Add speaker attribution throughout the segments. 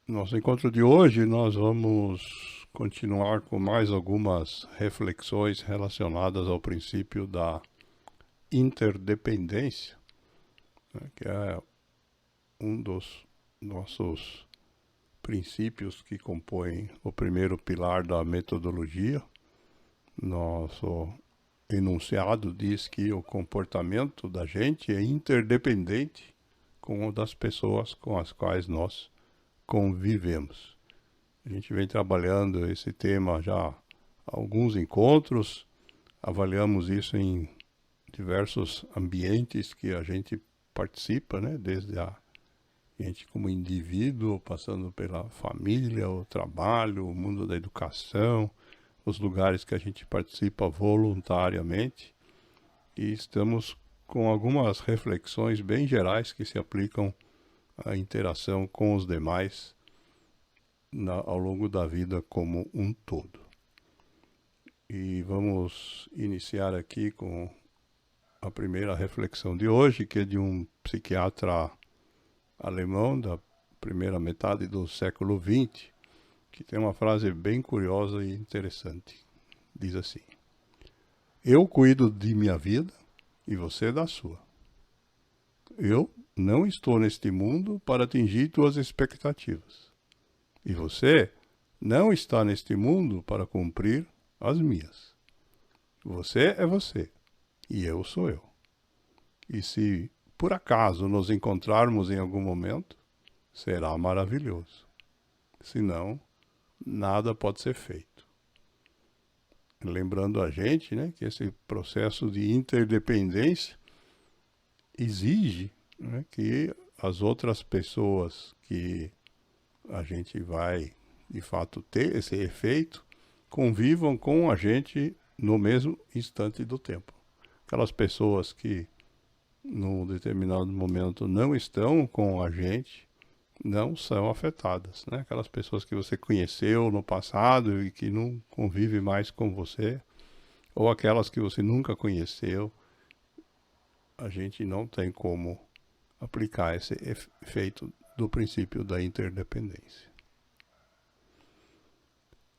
Speaker 1: Nosso encontro de hoje, nós vamos continuar com mais algumas reflexões relacionadas ao princípio da interdependência, né, que é um dos nossos princípios que compõem o primeiro pilar da metodologia. Nosso enunciado diz que o comportamento da gente é interdependente com o das pessoas com as quais nós convivemos. A gente vem trabalhando esse tema já há alguns encontros, avaliamos isso em diversos ambientes que a gente participa, né? Desde a gente como indivíduo, passando pela família, o trabalho, o mundo da educação, os lugares que a gente participa voluntariamente. E estamos com algumas reflexões bem gerais que se aplicam à interação com os demais ao longo da vida como um todo. E vamos iniciar aqui com a primeira reflexão de hoje, que é de um psiquiatra alemão da primeira metade do século XX, que tem uma frase bem curiosa e interessante. Diz assim: eu cuido de minha vida e você da sua. Eu não estou neste mundo para atingir tuas expectativas. E você não está neste mundo para cumprir as minhas. Você é você e eu sou eu. E se por acaso nos encontrarmos em algum momento, será maravilhoso. Senão, nada pode ser feito. Lembrando a gente, né, que esse processo de interdependência exige, né, que as outras pessoas que a gente vai, de fato, ter esse efeito, convivam com a gente no mesmo instante do tempo. Aquelas pessoas que, num determinado momento, não estão com a gente, não são afetadas, né? Aquelas pessoas que você conheceu no passado e que não convive mais com você, ou aquelas que você nunca conheceu, a gente não tem como aplicar esse efeito do princípio da interdependência.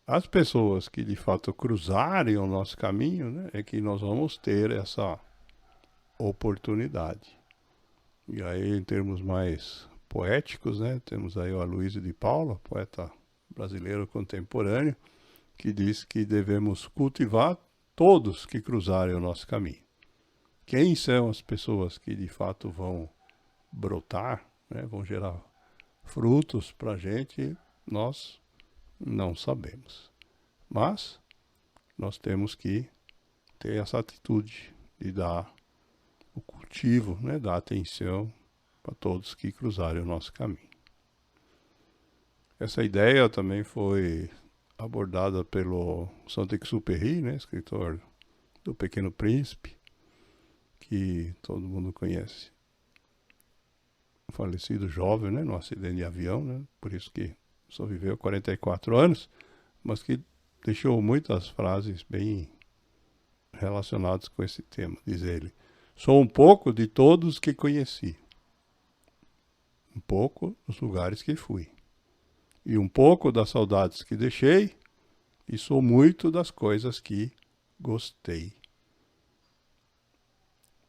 Speaker 1: As pessoas que de fato cruzarem o nosso caminho, né, é que nós vamos ter essa oportunidade. E aí, em termos mais poéticos, né, temos aí o Aloysio de Paula, poeta brasileiro contemporâneo, que diz que devemos cultivar todos que cruzarem o nosso caminho. Quem são as pessoas que de fato vão brotar, né, vão gerar frutos para a gente, nós não sabemos. Mas nós temos que ter essa atitude de dar o cultivo, né, dar atenção para todos que cruzarem o nosso caminho. Essa ideia também foi abordada pelo Saint-Exupéry, né, escritor do Pequeno Príncipe, que todo mundo conhece. Falecido jovem, né, num acidente de avião, né, por isso que só viveu 44 anos, mas que deixou muitas frases bem relacionadas com esse tema. Diz ele: sou um pouco de todos que conheci, um pouco dos lugares que fui, e um pouco das saudades que deixei, e sou muito das coisas que gostei.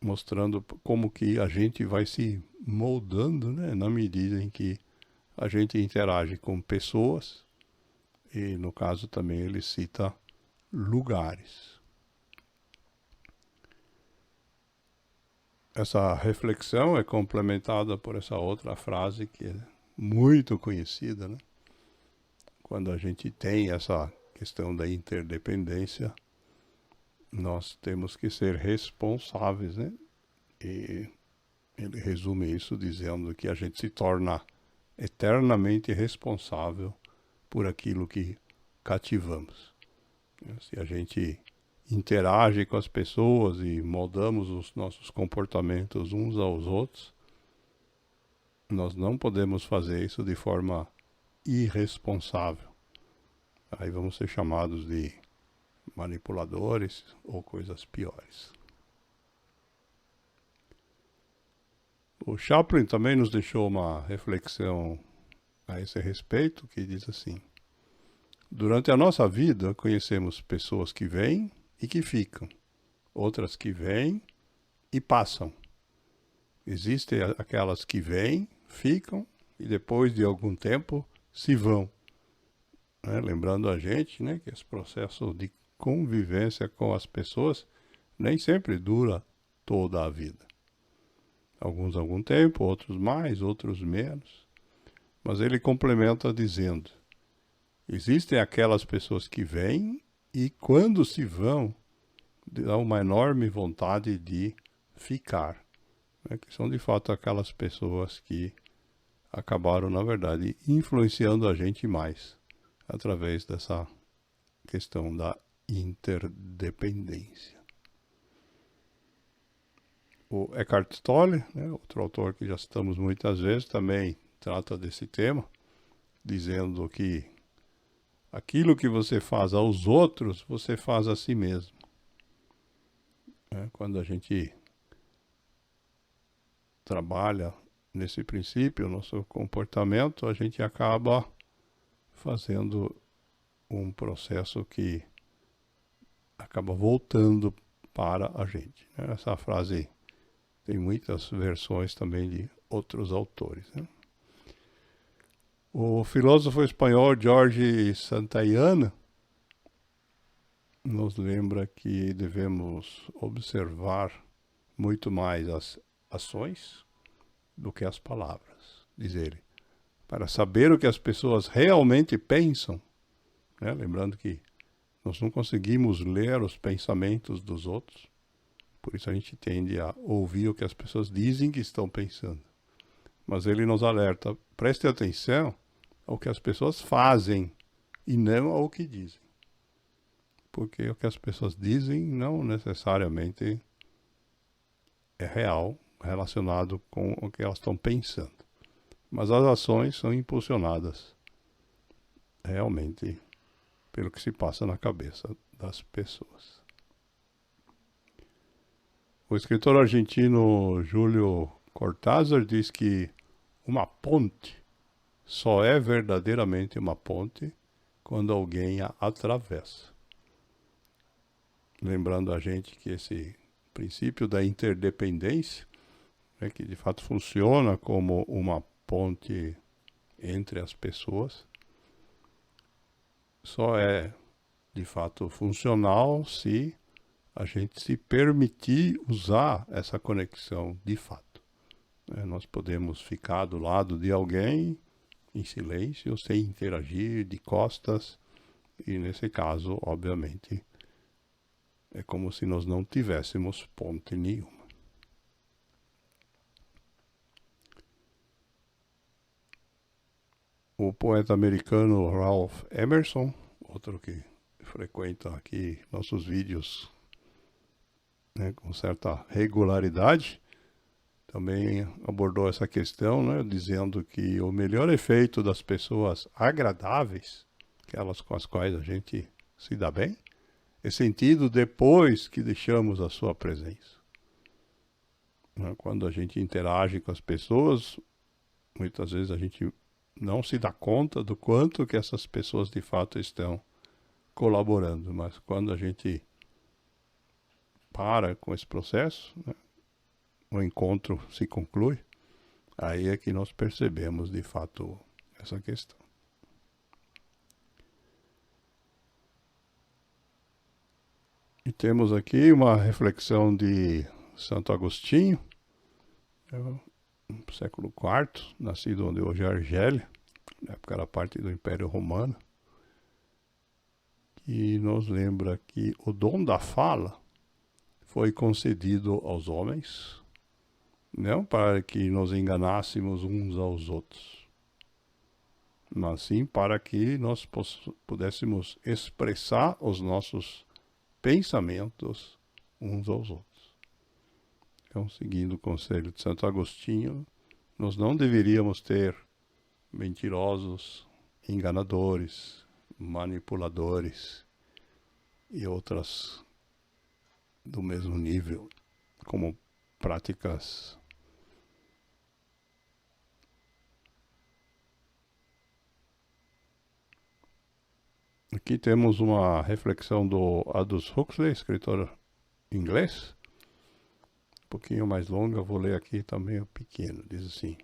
Speaker 1: Mostrando como que a gente vai se moldando, né, na medida em que a gente interage com pessoas, e no caso também ele cita lugares. Essa reflexão é complementada por essa outra frase que é muito conhecida, né? Quando a gente tem essa questão da interdependência, nós temos que ser responsáveis, né? E ele resume isso dizendo que a gente se torna eternamente responsável por aquilo que cativamos. Se a gente interage com as pessoas e moldamos os nossos comportamentos uns aos outros, nós não podemos fazer isso de forma irresponsável. Aí vamos ser chamados de manipuladores ou coisas piores. O Chaplin também nos deixou uma reflexão a esse respeito, que diz assim: durante a nossa vida, conhecemos pessoas que vêm e que ficam, outras que vêm e passam. Existem aquelas que vêm, ficam e depois de algum tempo se vão. Lembrando a gente, né, que esse processo de convivência com as pessoas nem sempre dura toda a vida. Alguns algum tempo, outros mais, outros menos. Mas ele complementa dizendo: existem aquelas pessoas que vêm e quando se vão, dá uma enorme vontade de ficar. Que são de fato aquelas pessoas que acabaram, na verdade, influenciando a gente mais através dessa questão da interdependência. O Eckhart Tolle, né, outro autor que já citamos muitas vezes, também trata desse tema, dizendo que aquilo que você faz aos outros, você faz a si mesmo. Quando a gente trabalha nesse princípio, nosso comportamento, a gente acaba fazendo um processo que acaba voltando para a gente. Essa frase tem muitas versões também de outros autores. O filósofo espanhol Jorge Santayana nos lembra que devemos observar muito mais as ações do que as palavras, diz ele, para saber o que as pessoas realmente pensam. Lembrando que nós não conseguimos ler os pensamentos dos outros, por isso a gente tende a ouvir o que as pessoas dizem que estão pensando. Mas ele nos alerta: preste atenção ao que as pessoas fazem e não ao que dizem. Porque o que as pessoas dizem não necessariamente é real, relacionado com o que elas estão pensando. Mas as ações são impulsionadas realmente pelo que se passa na cabeça das pessoas. O escritor argentino Júlio Cortázar diz que uma ponte só é verdadeiramente uma ponte quando alguém a atravessa. Lembrando a gente que esse princípio da interdependência, que de fato funciona como uma ponte entre as pessoas, só é de fato funcional se a gente se permitir usar essa conexão de fato. Nós podemos ficar do lado de alguém em silêncio, sem interagir, de costas, e nesse caso, obviamente, é como se nós não tivéssemos ponte nenhuma. O poeta americano Ralph Emerson, outro que frequenta aqui nossos vídeos, com certa regularidade, também abordou essa questão, dizendo que o melhor efeito das pessoas agradáveis, aquelas com as quais a gente se dá bem, é sentido depois que deixamos a sua presença. Quando a gente interage com as pessoas, muitas vezes a gente não se dá conta do quanto que essas pessoas de fato estão colaborando, mas quando a gente para com esse processo, o encontro se conclui, aí é que nós percebemos de fato essa questão. E temos aqui uma reflexão de Santo Agostinho, no século IV, nascido onde hoje é Argélia, na época era parte do Império Romano, que nos lembra que o dom da fala foi concedido aos homens, não para que nos enganássemos uns aos outros, mas sim para que nós pudéssemos expressar os nossos pensamentos uns aos outros. Então, seguindo o conselho de Santo Agostinho, nós não deveríamos ter mentirosos, enganadores, manipuladores e outras do mesmo nível, como práticas Aqui temos uma reflexão do Aldous Huxley, escritor inglês. Um pouquinho mais longa, vou ler aqui também o pequeno. Diz assim: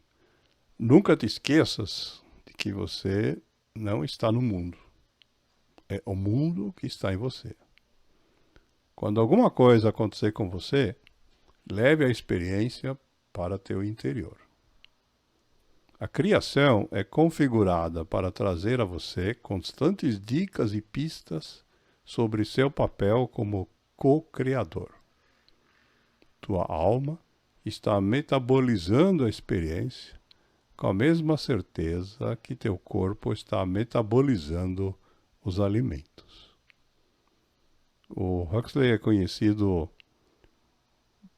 Speaker 1: nunca te esqueças de que você não está no mundo. É o mundo que está em você. Quando alguma coisa acontecer com você, leve a experiência para teu interior. A criação é configurada para trazer a você constantes dicas e pistas sobre seu papel como co-criador. Tua alma está metabolizando a experiência com a mesma certeza que teu corpo está metabolizando os alimentos. O Huxley é conhecido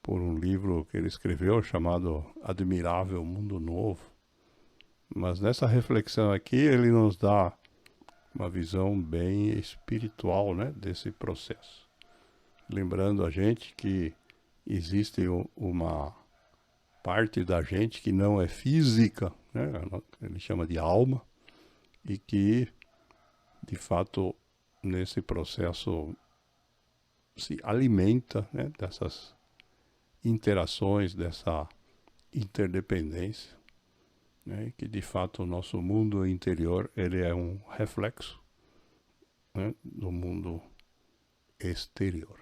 Speaker 1: por um livro que ele escreveu chamado Admirável Mundo Novo. Mas nessa reflexão aqui ele nos dá uma visão bem espiritual, né, desse processo. Lembrando a gente que existe uma parte da gente que não é física, né, ele chama de alma, e que, de fato, nesse processo se alimenta, né, dessas interações, dessa interdependência. Né, que de fato o nosso mundo interior ele é um reflexo, né, do mundo exterior.